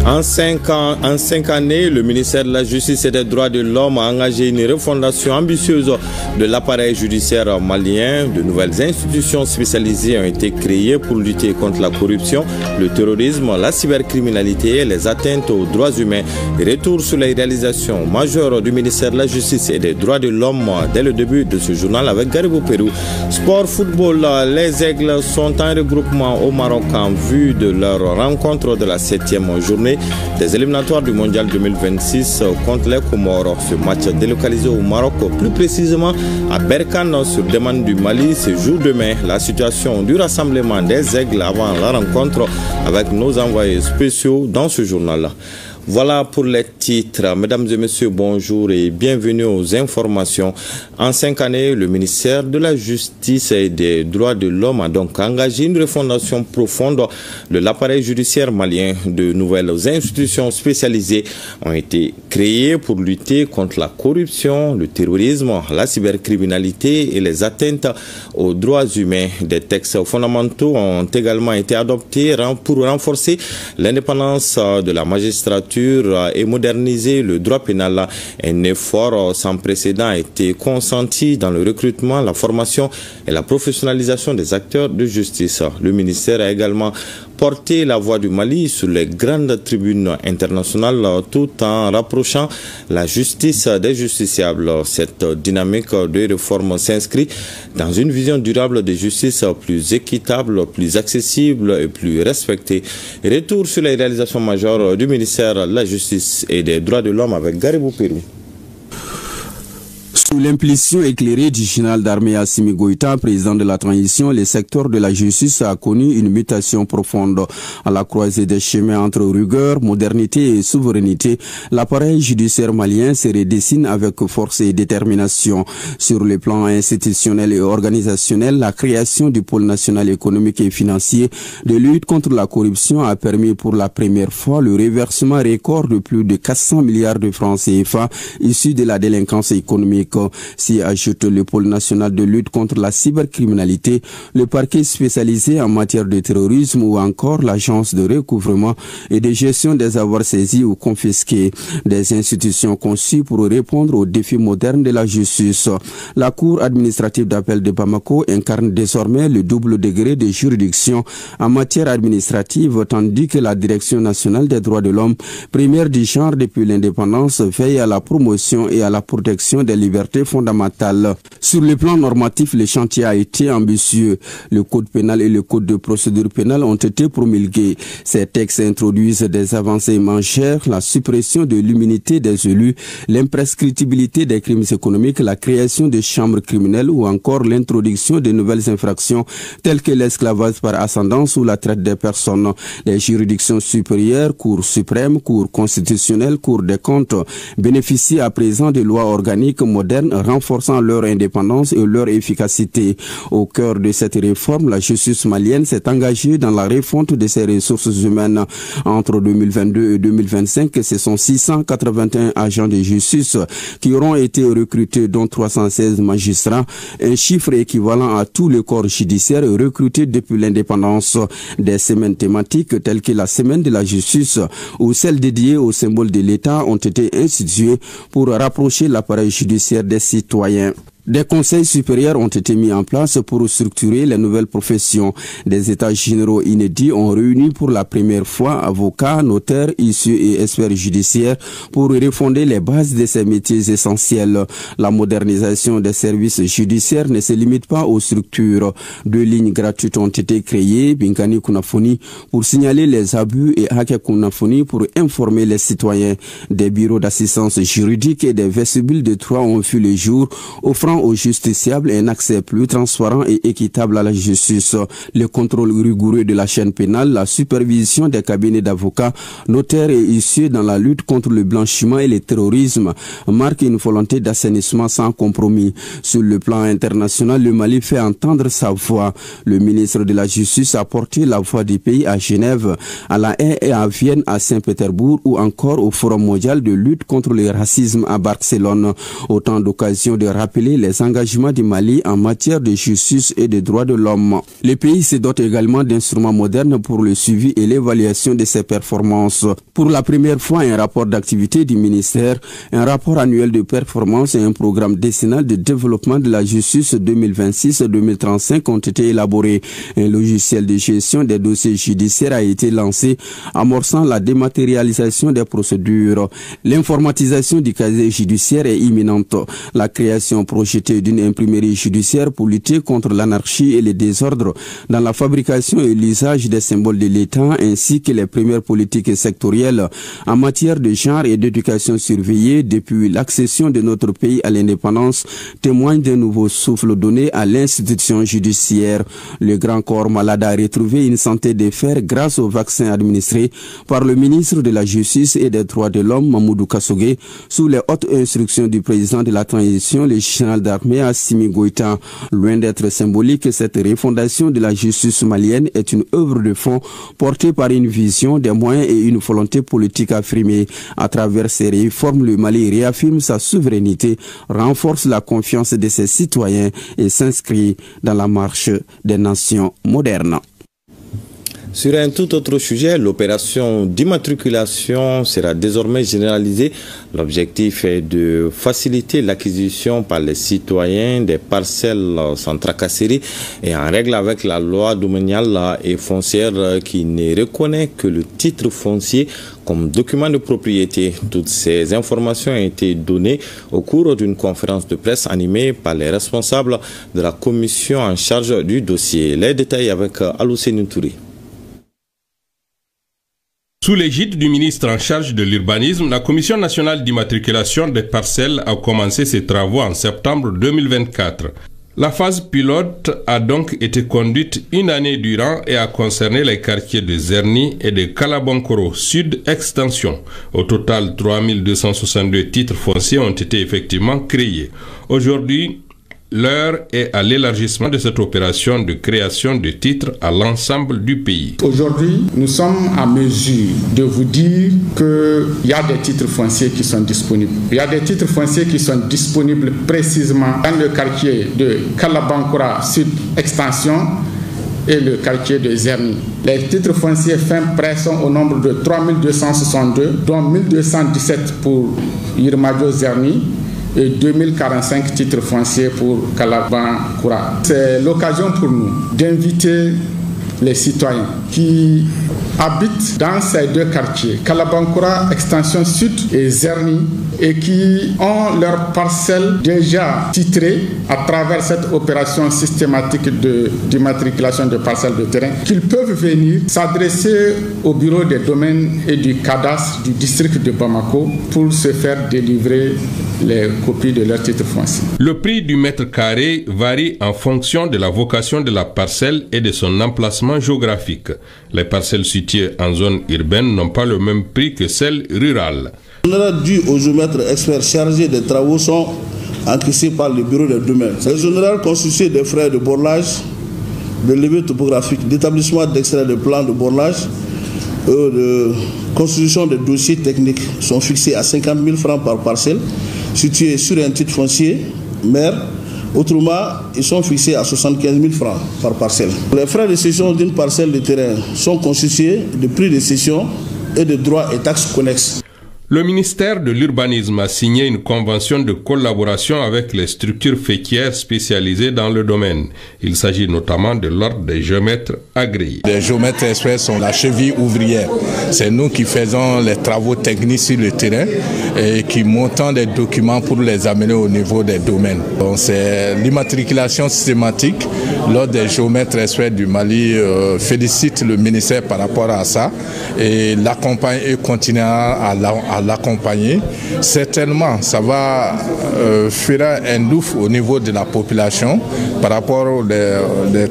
En 5 années, le ministère de la Justice et des Droits de l'Homme a engagé une refondation ambitieuse de l'appareil judiciaire malien. De nouvelles institutions spécialisées ont été créées pour lutter contre la corruption, le terrorisme, la cybercriminalité et les atteintes aux droits humains. Retour sur les réalisations majeures du ministère de la Justice et des Droits de l'Homme dès le début de ce journal avec Garibou Pérou. Sport, football, les Aigles sont en regroupement au Maroc en vue de leur rencontre de la 7e journée des éliminatoires du Mondial 2026 contre les Comores. Ce match délocalisé au Maroc, plus précisément à Berkane sur demande du Mali, se joue demain. La situation du rassemblement des Aigles avant la rencontre avec nos envoyés spéciaux dans ce journal-là. Voilà pour les titres. Mesdames et messieurs, bonjour et bienvenue aux informations. En 5 années, le ministère de la Justice et des Droits de l'Homme a donc engagé une refondation profonde de l'appareil judiciaire malien. De nouvelles institutions spécialisées ont été créées pour lutter contre la corruption, le terrorisme, la cybercriminalité et les atteintes aux droits humains. Des textes fondamentaux ont également été adoptés pour renforcer l'indépendance de la magistrature et moderniser le droit pénal. Un effort sans précédent a été consenti dans le recrutement, la formation et la professionnalisation des acteurs de justice. Le ministère a également porté la voix du Mali sur les grandes tribunes internationales tout en rapprochant la justice des justiciables. Cette dynamique de réforme s'inscrit dans une vision durable de justice plus équitable, plus accessible et plus respectée. Retour sur les réalisations majeures du ministère de la Justice et des Droits de l'Homme avec Garibou Pérou. Sous l'impulsion éclairée du général d'armée Assimi Goïta, président de la transition, le secteur de la justice a connu une mutation profonde. À la croisée des chemins entre rigueur, modernité et souveraineté, l'appareil judiciaire malien se redessine avec force et détermination. Sur le plan institutionnel et organisationnel, la création du pôle national économique et financier de lutte contre la corruption a permis pour la première fois le reversement record de plus de 400 milliards de francs CFA issus de la délinquance économique. S'y ajoute le pôle national de lutte contre la cybercriminalité, le parquet spécialisé en matière de terrorisme ou encore l'agence de recouvrement et de gestion des avoirs saisis ou confisqués. Des institutions conçues pour répondre aux défis modernes de la justice. La Cour administrative d'appel de Bamako incarne désormais le double degré de juridiction en matière administrative, tandis que la Direction nationale des droits de l'homme, première du genre depuis l'indépendance, veille à la promotion et à la protection des libertés fondamentales. Sur le plan normatif, le chantier a été ambitieux. Le code pénal et le code de procédure pénale ont été promulgués. Ces textes introduisent des avancées majeures, la suppression de l'immunité des élus, l'imprescriptibilité des crimes économiques, la création de chambres criminelles ou encore l'introduction de nouvelles infractions telles que l'esclavage par ascendance ou la traite des personnes. Les juridictions supérieures, Cour suprême, Cour constitutionnelle, Cour des comptes bénéficient à présent de lois organiques modernes renforçant leur indépendance et leur efficacité. Au cœur de cette réforme, la justice malienne s'est engagée dans la refonte de ses ressources humaines. Entre 2022 et 2025, ce sont 681 agents de justice qui auront été recrutés, dont 316 magistrats, un chiffre équivalent à tout le corps judiciaire recruté depuis l'indépendance. Des semaines thématiques telles que la semaine de la justice ou celles dédiées au symbole de l'État ont été instituées pour rapprocher l'appareil judiciaire des citoyens. Des conseils supérieurs ont été mis en place pour structurer les nouvelles professions. Des états généraux inédits ont réuni pour la première fois avocats, notaires, huissiers et experts judiciaires pour refonder les bases de ces métiers essentiels. La modernisation des services judiciaires ne se limite pas aux structures. 2 lignes gratuites ont été créées, Binkani Kunafoni pour signaler les abus et Hake Kunafoni pour informer les citoyens. Des bureaux d'assistance juridique et des vestibules de droit ont vu le jour, offrant aux justiciables un accès plus transparent et équitable à la justice. Le contrôle rigoureux de la chaîne pénale, la supervision des cabinets d'avocats, notaires et huissiers dans la lutte contre le blanchiment et le terrorisme marquent une volonté d'assainissement sans compromis. Sur le plan international, le Mali fait entendre sa voix. Le ministre de la Justice a porté la voix du pays à Genève, à La Haye et à Vienne, à Saint-Pétersbourg ou encore au Forum mondial de lutte contre le racisme à Barcelone. Autant d'occasions de rappeler les engagements du Mali en matière de justice et de droits de l'homme. Le pays se dote également d'instruments modernes pour le suivi et l'évaluation de ses performances. Pour la première fois, un rapport d'activité du ministère, un rapport annuel de performance et un programme décennal de développement de la justice 2026-2035 ont été élaborés. Un logiciel de gestion des dossiers judiciaires a été lancé, amorçant la dématérialisation des procédures. L'informatisation du casier judiciaire est imminente. La création projetée d'une imprimerie judiciaire pour lutter contre l'anarchie et les désordres dans la fabrication et l'usage des symboles de l'État, ainsi que les premières politiques sectorielles en matière de genre et d'éducation surveillée depuis l'accession de notre pays à l'indépendance témoignent d'un nouveau souffle donné à l'institution judiciaire. Le grand corps malade a retrouvé une santé de fer grâce au vaccin administré par le ministre de la Justice et des Droits de l'Homme, Mamoudou Kassogué, sous les hautes instructions du président de la transition, le général d'armée Assimi Goïta. Loin d'être symbolique, cette refondation de la justice malienne est une œuvre de fond portée par une vision, des moyens et une volonté politique affirmée. À travers ces réformes, le Mali réaffirme sa souveraineté, renforce la confiance de ses citoyens et s'inscrit dans la marche des nations modernes. Sur un tout autre sujet, l'opération d'immatriculation sera désormais généralisée. L'objectif est de faciliter l'acquisition par les citoyens des parcelles sans tracasserie et en règle avec la loi domaniale et foncière qui ne reconnaît que le titre foncier comme document de propriété. Toutes ces informations ont été données au cours d'une conférence de presse animée par les responsables de la commission en charge du dossier. Les détails avec Alousseni Touré. Sous l'égide du ministre en charge de l'urbanisme, la Commission nationale d'immatriculation des parcelles a commencé ses travaux en septembre 2024. La phase pilote a donc été conduite une année durant et a concerné les quartiers de Zerni et de Kalabankoro, Sud Extension. Au total, 3262 titres fonciers ont été effectivement créés. Aujourd'hui, l'heure est à l'élargissement de cette opération de création de titres à l'ensemble du pays. Aujourd'hui, nous sommes en mesure de vous dire qu'il y a des titres fonciers qui sont disponibles. Il y a des titres fonciers qui sont disponibles précisément dans le quartier de Kalabankora Sud Extension et le quartier de Zerni. Les titres fonciers fin prêt sont au nombre de 3262, dont 1217 pour Yirmadio Zerni et 2045 titres fonciers pour Kalabankura. C'est l'occasion pour nous d'inviter les citoyens qui habitent dans ces deux quartiers, Kalabankura, Extension Sud et Zerni, et qui ont leurs parcelles déjà titrées à travers cette opération systématique d'immatriculation de parcelles de terrain, qu'ils peuvent venir s'adresser au bureau des domaines et du cadastre du district de Bamako pour se faire délivrer les copies de leurs titres fonciers. Le prix du mètre carré varie en fonction de la vocation de la parcelle et de son emplacement géographique. Les parcelles situées en zone urbaine n'ont pas le même prix que celles rurales. Les honoraires dus aux géomètres experts chargés des travaux sont encaissés par le bureau des domaines. Les honoraires constitués des frais de bornage, de levée topographique, d'établissement d'extrait de plans de bornage, de constitution de dossiers techniques sont fixés à 50 000 francs par parcelle, situés sur un titre foncier, maire. Autrement, ils sont fixés à 75 000 francs par parcelle. Les frais de cession d'une parcelle de terrain sont constitués de prix de cession et de droits et taxes connexes. Le ministère de l'Urbanisme a signé une convention de collaboration avec les structures faîtières spécialisées dans le domaine. Il s'agit notamment de l'ordre des géomètres agréés. Les géomètres experts sont la cheville ouvrière. C'est nous qui faisons les travaux techniques sur le terrain et qui montons des documents pour les amener au niveau des domaines. Donc c'est l'immatriculation systématique. L'ordre des géomètres experts du Mali félicite le ministère par rapport à ça et l'accompagne et continuera à l'accompagner. Certainement, ça va faire un ouf au niveau de la population par rapport aux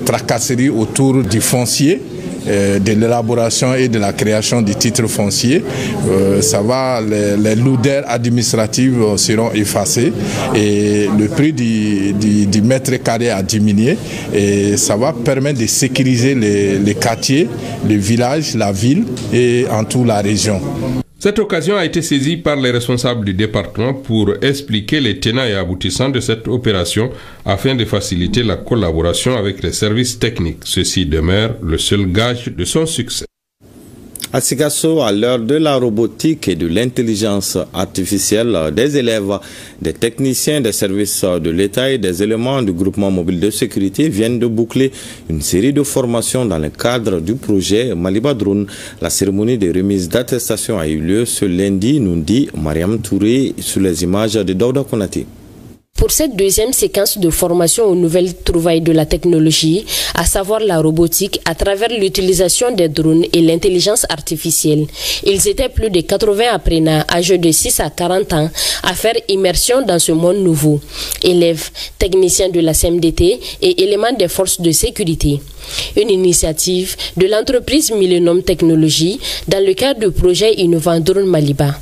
tracasseries autour du foncier, de l'élaboration et de la création du titre foncier. Ça va, les lourdeurs administratives seront effacées et le prix du mètre carré a diminué et ça va permettre de sécuriser les quartiers, les villages, la ville et en tout la région. Cette occasion a été saisie par les responsables du département pour expliquer les tenants et aboutissants de cette opération afin de faciliter la collaboration avec les services techniques. Ceci demeure le seul gage de son succès. À Sikasso, à l'heure de la robotique et de l'intelligence artificielle, des élèves, des techniciens des services de l'État et des éléments du groupement mobile de sécurité viennent de boucler une série de formations dans le cadre du projet Maliba Drone. La cérémonie de remise d'attestation a eu lieu ce lundi, nous dit Mariam Touré sur les images de Daouda Konati. Pour cette deuxième séquence de formation aux nouvelles trouvailles de la technologie, à savoir la robotique, à travers l'utilisation des drones et l'intelligence artificielle, ils étaient plus de 80 apprenants âgés de 6 à 40 ans à faire immersion dans ce monde nouveau. Élèves, techniciens de la CMDT et éléments des forces de sécurité. Une initiative de l'entreprise Millennium Technologies dans le cadre du projet innovant Drone Maliba.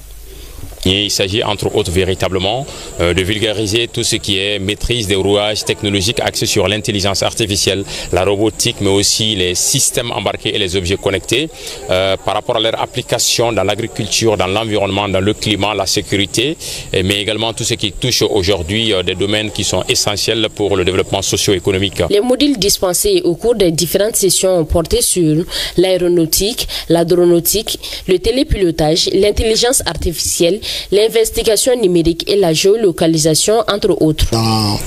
Il s'agit entre autres véritablement de vulgariser tout ce qui est maîtrise des rouages technologiques axés sur l'intelligence artificielle, la robotique, mais aussi les systèmes embarqués et les objets connectés par rapport à leur application dans l'agriculture, dans l'environnement, dans le climat, la sécurité, mais également tout ce qui touche aujourd'hui des domaines qui sont essentiels pour le développement socio-économique. Les modules dispensés au cours des différentes sessions ont porté sur l'aéronautique, la dronautique, le télépilotage, l'intelligence artificielle, l'investigation numérique et la géolocalisation, entre autres. Dans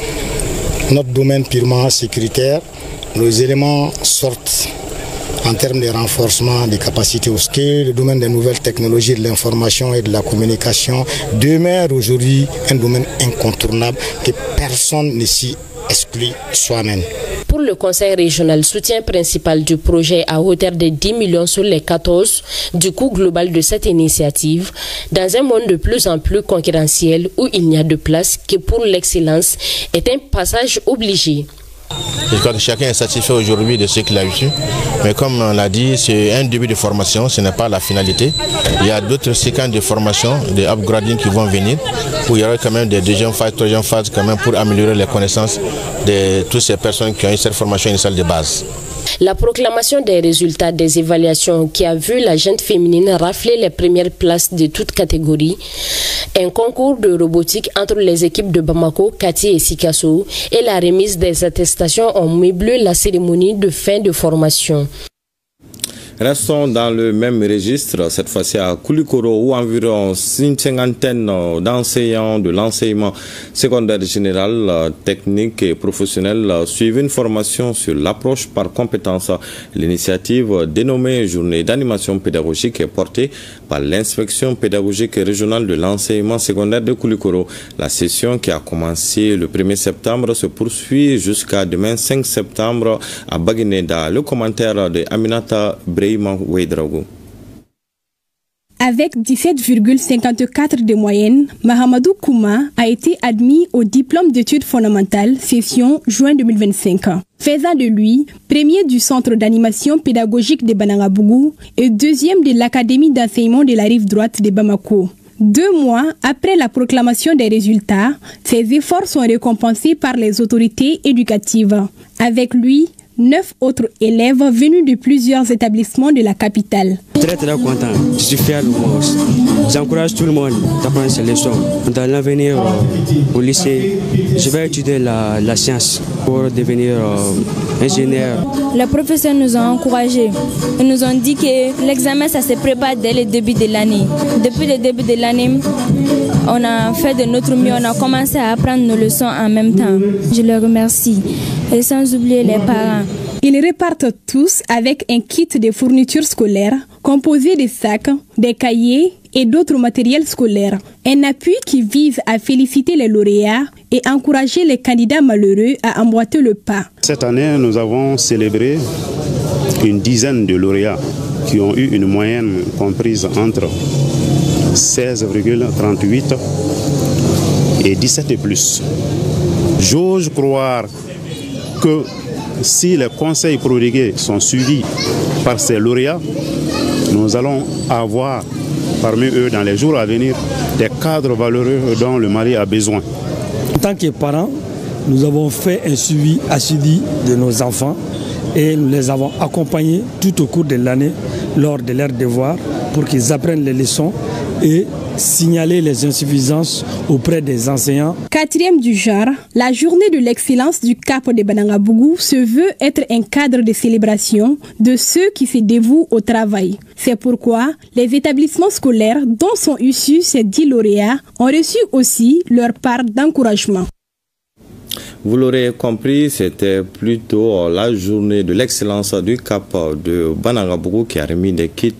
notre domaine purement sécuritaire, nos éléments sortent en termes de renforcement des capacités au skill, le domaine des nouvelles technologies de l'information et de la communication demeure aujourd'hui un domaine incontournable que personne ne s'y exclut soi-même. Pour le Conseil régional, soutien principal du projet à hauteur de 10 millions sur les 14 du coût global de cette initiative, dans un monde de plus en plus concurrentiel où il n'y a de place que pour l'excellence, est un passage obligé. Je crois que chacun est satisfait aujourd'hui de ce qu'il a reçu. Mais comme on l'a dit, c'est un début de formation, ce n'est pas la finalité. Il y a d'autres séquences de formation, de upgrading qui vont venir, où il y aura quand même des deuxième phases, troisième phases quand même pour améliorer les connaissances de toutes ces personnes qui ont eu cette formation initiale de base. La proclamation des résultats des évaluations qui a vu la gente féminine rafler les premières places de toutes catégories, un concours de robotique entre les équipes de Bamako, Kati et Sikasso et la remise des attestations ont meublé la cérémonie de fin de formation. Restons dans le même registre, cette fois-ci à Koulikoro, où environ une cinquantaine d'enseignants de l'enseignement secondaire général, technique et professionnel suivent une formation sur l'approche par compétence. L'initiative dénommée Journée d'animation pédagogique est portée par l'inspection pédagogique régionale de l'enseignement secondaire de Koulikoro. La session qui a commencé le 1er septembre se poursuit jusqu'à demain 5 septembre à Baguineda. Le commentaire de Aminata Avec 17,54 de moyenne, Mahamadou Kouma a été admis au diplôme d'études fondamentales session juin 2025, faisant de lui premier du centre d'animation pédagogique de Banangabougou et deuxième de l'académie d'enseignement de la rive droite de Bamako. 2 mois après la proclamation des résultats, ses efforts sont récompensés par les autorités éducatives. Avec lui, 9 autres élèves venus de plusieurs établissements de la capitale. Très content, je suis fier de moi aussi. J'encourage tout le monde d'apprendre ces leçons. Dans l'avenir au lycée, je vais étudier la science pour devenir ingénieur. Les professeurs nous ont encouragés. Ils nous ont dit que l'examen ça se prépare dès le début de l'année. Depuis le début de l'année, on a fait de notre mieux, on a commencé à apprendre nos leçons en même temps. Je les remercie. Et sans oublier les parents. Ils repartent tous avec un kit de fournitures scolaires composé de sacs, des cahiers et d'autres matériels scolaires. Un appui qui vise à féliciter les lauréats et encourager les candidats malheureux à emboîter le pas. Cette année, nous avons célébré une dizaine de lauréats qui ont eu une moyenne comprise entre 16,38 et 17 et plus. J'ose croire que si les conseils prodigués sont suivis par ces lauréats, nous allons avoir parmi eux dans les jours à venir des cadres valeureux dont le Mali a besoin. En tant que parents, nous avons fait un suivi assidu de nos enfants et nous les avons accompagnés tout au cours de l'année lors de leurs devoirs pour qu'ils apprennent les leçons et signaler les insuffisances auprès des enseignants. 4e du genre, la journée de l'excellence du Cap de Banangabougou se veut être un cadre de célébration de ceux qui se dévouent au travail. C'est pourquoi les établissements scolaires dont sont issus ces 10 lauréats ont reçu aussi leur part d'encouragement. Vous l'aurez compris, c'était plutôt la journée de l'excellence du Cap de Banangabougou qui a remis des kits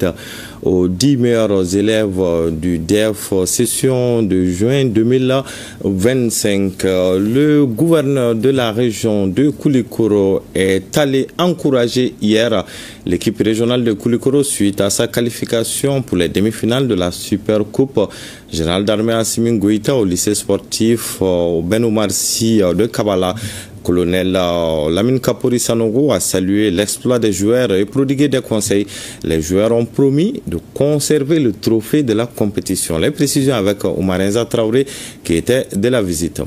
aux 10 meilleurs élèves du DEF session de juin 2025. Le gouverneur de la région de Koulikoro est allé encourager hier l'équipe régionale de Koulikoro suite à sa qualification pour les demi-finales de la Super Coupe Général d'Armée Assimi Goïta au lycée sportif Ben Omar Sy de Kabala. Colonel Lamine Kapori Sanogo a salué l'exploit des joueurs et prodigué des conseils. Les joueurs ont promis de conserver le trophée de la compétition. Les précisions avec Oumarenza Traoré qui était de la visite.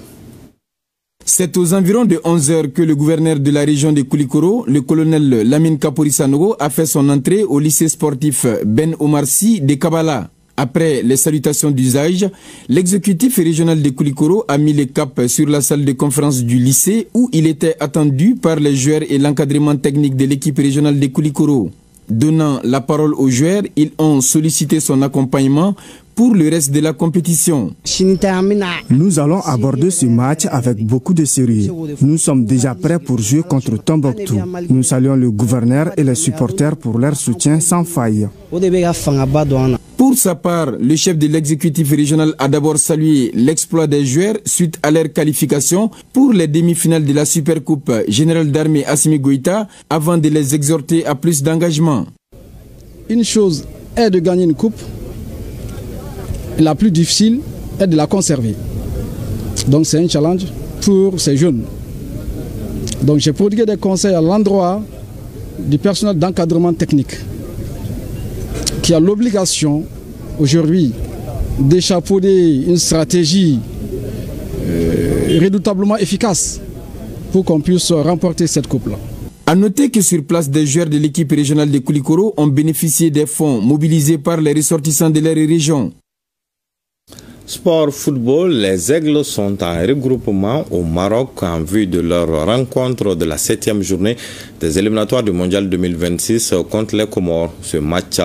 C'est aux environs de 11 h que le gouverneur de la région de Koulikoro, le colonel Lamine Kapori Sanogo, a fait son entrée au lycée sportif Ben Omar Sy de Kabala. Après les salutations d'usage, l'exécutif régional de Koulikoro a mis le cap sur la salle de conférence du lycée où il était attendu par les joueurs et l'encadrement technique de l'équipe régionale de Koulikoro. Donnant la parole aux joueurs, ils ont sollicité son accompagnement pour le reste de la compétition. Nous allons aborder ce match avec beaucoup de sérieux. Nous sommes déjà prêts pour jouer contre Tombouctou. Nous saluons le gouverneur et les supporters pour leur soutien sans faille. Pour sa part, le chef de l'exécutif régional a d'abord salué l'exploit des joueurs suite à leur qualification pour les demi-finales de la Supercoupe Générale d'Armée Assimi Goïta avant de les exhorter à plus d'engagement. Une chose est de gagner une coupe, la plus difficile est de la conserver. Donc c'est un challenge pour ces jeunes. Donc j'ai prodigué des conseils à l'endroit du personnel d'encadrement technique qui a l'obligation aujourd'hui d'échapper une stratégie redoutablement efficace pour qu'on puisse remporter cette coupe-là. A noter que sur place, des joueurs de l'équipe régionale de Koulikoro ont bénéficié des fonds mobilisés par les ressortissants de leur région. Sport football, les Aigles sont en regroupement au Maroc en vue de leur rencontre de la 7e journée des éliminatoires du Mondial 2026 contre les Comores. Ce match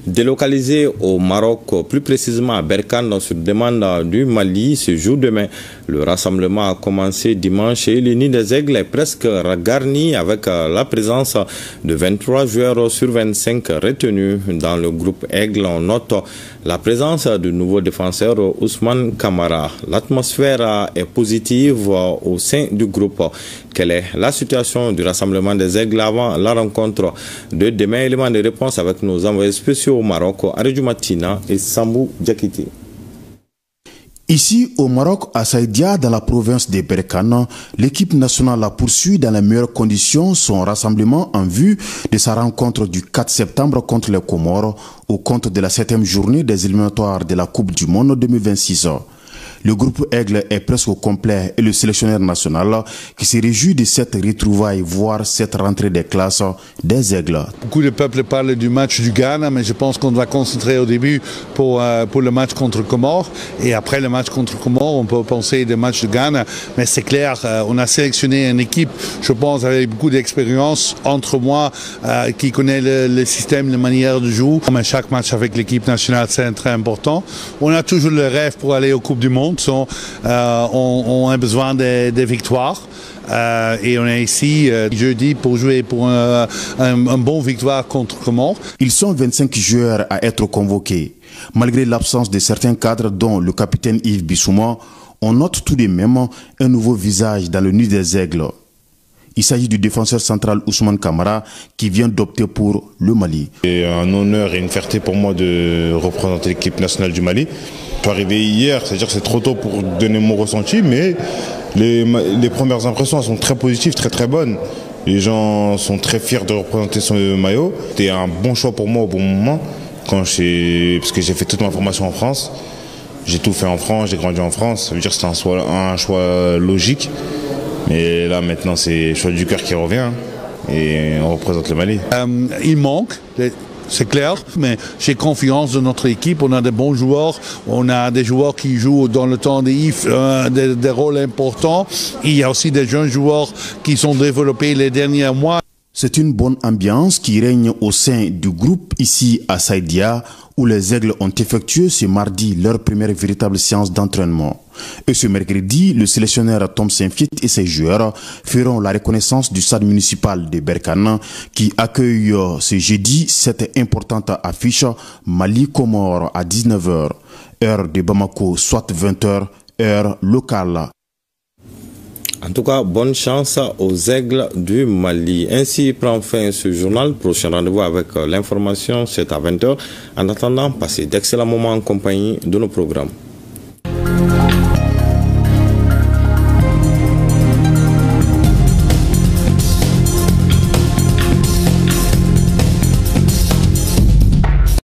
délocalisé au Maroc, plus précisément à Berkane, sur demande du Mali, se joue demain. Le rassemblement a commencé dimanche et le nid des Aigles est presque garni avec la présence de 23 joueurs sur 25 retenus. Dans le groupe Aigle, on note la présence de nouveaux défenseurs Ousmane Kamara. L'atmosphère est positive au sein du groupe. Quelle est la situation du rassemblement des Aigles avant la rencontre de demain? Élément de réponse avec nos envoyés spéciaux au Maroc, Aridou Matina et Sambou Diakité. Ici, au Maroc, à Saïdia, dans la province de Berkane, l'équipe nationale a poursuivi dans les meilleures conditions son rassemblement en vue de sa rencontre du 4 septembre contre les Comores au compte de la 7e journée des éliminatoires de la Coupe du Monde 2026. Le groupe Aigle est presque au complet et le sélectionneur national qui se réjouit de cette retrouvaille, voire cette rentrée des classes des Aigles. Beaucoup de peuples parlent du match du Ghana, mais je pense qu'on va concentrer au début pour le match contre Comores. Et après le match contre Comores, on peut penser des matchs du Ghana. Mais c'est clair, on a sélectionné une équipe, je pense, avec beaucoup d'expérience entre moi, qui connaît le système, la manière de jouer. Mais chaque match avec l'équipe nationale, c'est très important. On a toujours le rêve pour aller aux Coupes du Monde. On a besoin des victoires et on est ici jeudi pour jouer pour un bon victoire contre Comores. Ils sont 25 joueurs à être convoqués. Malgré l'absence de certains cadres dont le capitaine Yves Bissouma, on note tout de même un nouveau visage dans le nid des Aigles. Il s'agit du défenseur central Ousmane Kamara qui vient d'opter pour le Mali. C'est un honneur et une fierté pour moi de représenter l'équipe nationale du Mali. Je suis arrivé hier, c'est-à-dire que c'est trop tôt pour donner mon ressenti, mais les premières impressions sont très positives, très bonnes. Les gens sont très fiers de représenter ce maillot. C'était un bon choix pour moi au bon moment, parce que j'ai fait toute ma formation en France. J'ai tout fait en France, j'ai grandi en France, ça veut dire que c'était un choix logique. Mais là maintenant c'est le choix du cœur qui revient et on représente le Mali. Il manque c'est clair, mais j'ai confiance dans notre équipe, on a des bons joueurs, on a des joueurs qui jouent dans le temps des IF des rôles importants, il y a aussi des jeunes joueurs qui sont développés les derniers mois. C'est une bonne ambiance qui règne au sein du groupe ici à Saïdia, où les Aigles ont effectué ce mardi leur première véritable séance d'entraînement. Et ce mercredi, le sélectionneur Tom Saint-Fiet et ses joueurs feront la reconnaissance du stade municipal de Berkane qui accueille ce jeudi cette importante affiche Mali-Comores à 19h, heure de Bamako, soit 20h, heure locale. En tout cas, bonne chance aux Aigles du Mali. Ainsi prend fin ce journal. Prochain rendez-vous avec l'information, c'est à 20h. En attendant, passez d'excellents moments en compagnie de nos programmes.